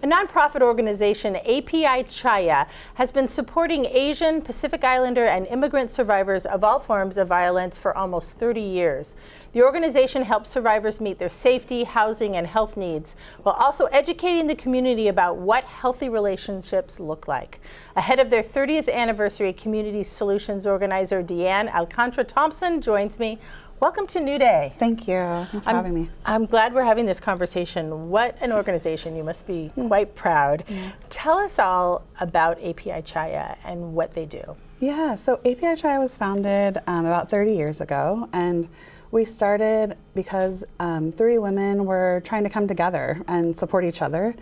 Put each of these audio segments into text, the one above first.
A nonprofit organization, API Chaya, has been supporting Asian, Pacific Islander, and immigrant survivors of all forms of violence for almost 30 years. The organization helps survivors meet their safety, housing, and health needs, while also educating the community about what healthy relationships look like. Ahead of their 30th anniversary, Community Solutions organizer Deanne Alcantara-Thompson joins me. Welcome to New Day. Thank you. Thanks for having me. I'm glad we're having this conversation. What an organization. You must be quite proud. Tell us all about API Chaya and what they do. Yeah, so API Chaya was founded about 30 years ago, and we started because 3 women were trying to come together and support each other.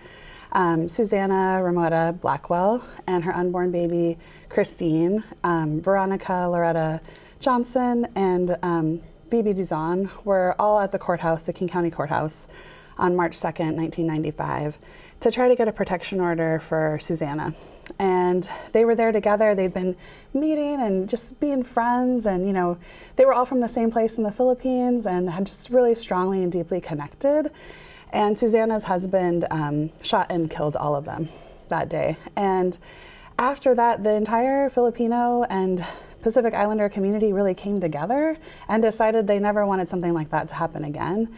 Susanna Ramona Blackwell and her unborn baby, Christine, Veronica Loretta Johnson, and Bibi Dizon were all at the courthouse, the King County Courthouse, on March 2nd, 1995, to try to get a protection order for Susanna. And they were there together. They'd been meeting and just being friends, and they were all from the same place in the Philippines and had just really strongly and deeply connected. And Susanna's husband shot and killed all of them that day. And after that, the entire Filipino and Pacific Islander community really came together and decided they never wanted something like that to happen again.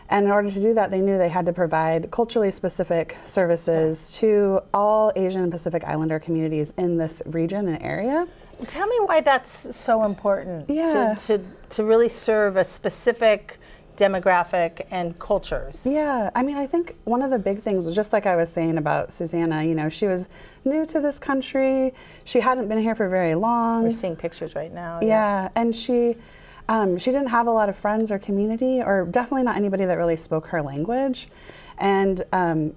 And in order to do that, they knew they had to provide culturally specific services to all Asian and Pacific Islander communities in this region and area. Tell me why that's so important to really serve a specific demographic and cultures. Yeah, I mean, I think one of the big things was just like I was saying about Susanna, she was new to this country. She hadn't been here for very long. We're seeing pictures right now. Yeah, and she didn't have a lot of friends or community, or definitely not anybody that really spoke her language. And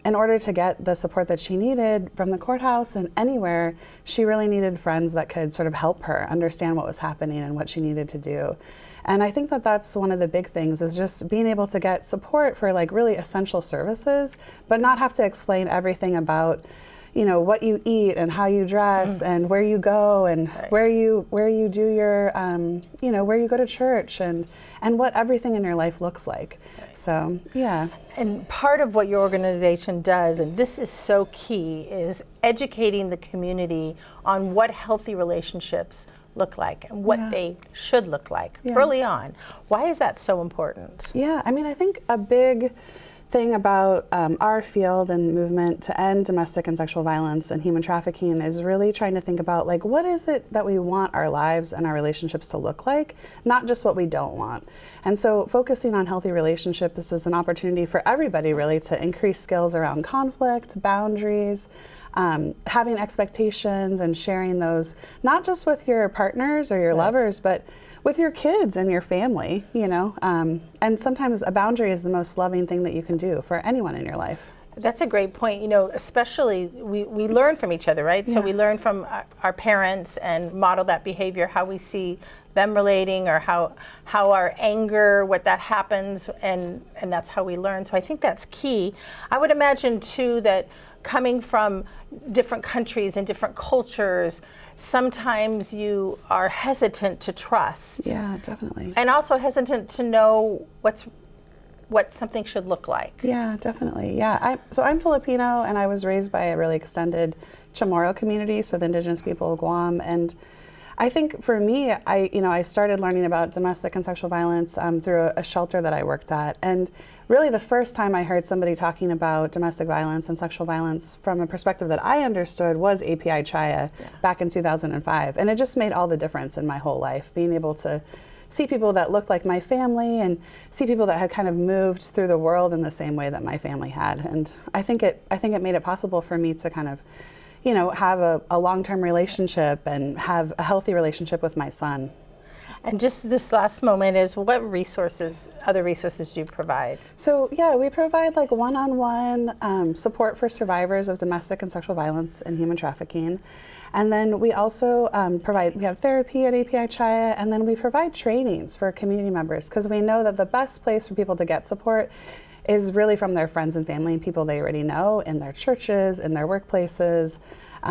in order to get the support that she needed from the courthouse and anywhere, she really needed friends that could sort of help her understand what was happening and what she needed to do. And I think that that's one of the big things, is just being able to get support for like really essential services, but not have to explain everything about what you eat and how you dress and where you go and where you do your where you go to church and what everything in your life looks like. So yeah. And part of what your organization does, and this is so key, is educating the community on what healthy relationships look like and what they should look like early on. Why is that so important? Yeah, I mean, I think a big thing about our field and movement to end domestic and sexual violence and human trafficking is really trying to think about, like, what is it that we want our lives and our relationships to look like, not just what we don't want. And so focusing on healthy relationships is an opportunity for everybody really to increase skills around conflict, boundaries, having expectations and sharing those, not just with your partners or your lovers, but with your kids and your family, and sometimes a boundary is the most loving thing that you can do for anyone in your life. That's a great point. Especially we learn from each other, right? Yeah. So we learn from our parents and model that behavior, how we see them relating, or how our anger, what that happens, and that's how we learn. So I think that's key. I would imagine too that coming from different countries and different cultures, sometimes you are hesitant to trust. Yeah, definitely. And also hesitant to know what something should look like. Yeah, definitely. Yeah, I'm Filipino, and I was raised by a really extended Chamorro community, so the indigenous people of Guam. And I think for me, I started learning about domestic and sexual violence through a shelter that I worked at. And really the first time I heard somebody talking about domestic violence and sexual violence from a perspective that I understood was API Chaya back in 2005. And it just made all the difference in my whole life, being able to see people that looked like my family and see people that had kind of moved through the world in the same way that my family had. And I think it made it possible for me to kind of have a long-term relationship and have a healthy relationship with my son. And just this last moment is, what other resources do you provide? So yeah, we provide like one-on-one support for survivors of domestic and sexual violence and human trafficking. And then we also we have therapy at API Chaya, and then we provide trainings for community members, because we know that the best place for people to get support is really from their friends and family and people they already know in their churches, in their workplaces,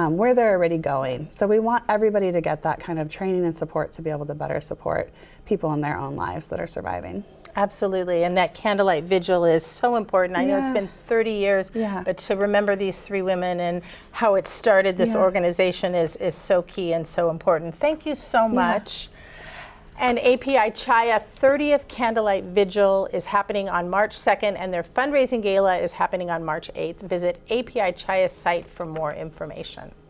where they're already going. So we want everybody to get that kind of training and support to be able to better support people in their own lives that are surviving. Absolutely, and that candlelight vigil is so important. I know it's Yeah. been 30 years, Yeah. but to remember these three women and how it started this Yeah. organization is so key and so important. Thank you so much. And API Chaya 30th Candlelight Vigil is happening on March 2nd, and their fundraising gala is happening on March 8th. Visit API Chaya's site for more information.